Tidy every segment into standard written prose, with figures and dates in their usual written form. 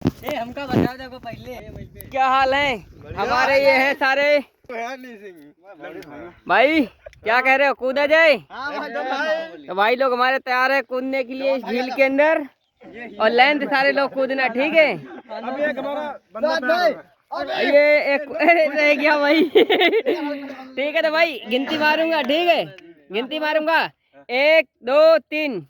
हमका बता दो पहले। क्या हाल है हमारे? ये है सारे भाई, क्या कह रहे हो, कूदा जाए? तो भाई लोग हमारे तैयार है कूदने के लिए इस झील के अंदर, और लेंथ सारे लोग कूदना, ठीक है? ये एक रह गया भाई। ठीक है तो भाई गिनती मारूंगा, ठीक है? गिनती मारूंगा, 1 2 3।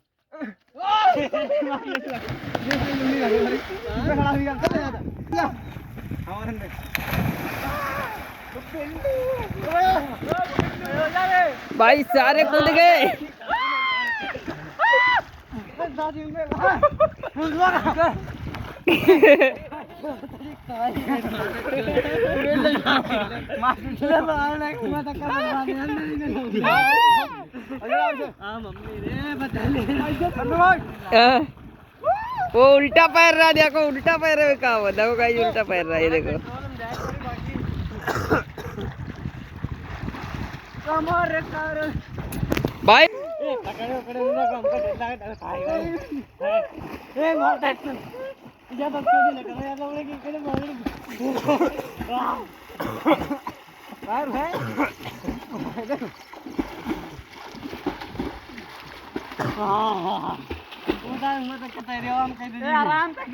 भाई सारे कूद गए। वो उल्टा पैर रहा, देखो उल्टा पैर है, कहा हुआ देखो गाइस, उल्टा पैर रहा है, ये देखो। भाई आराम से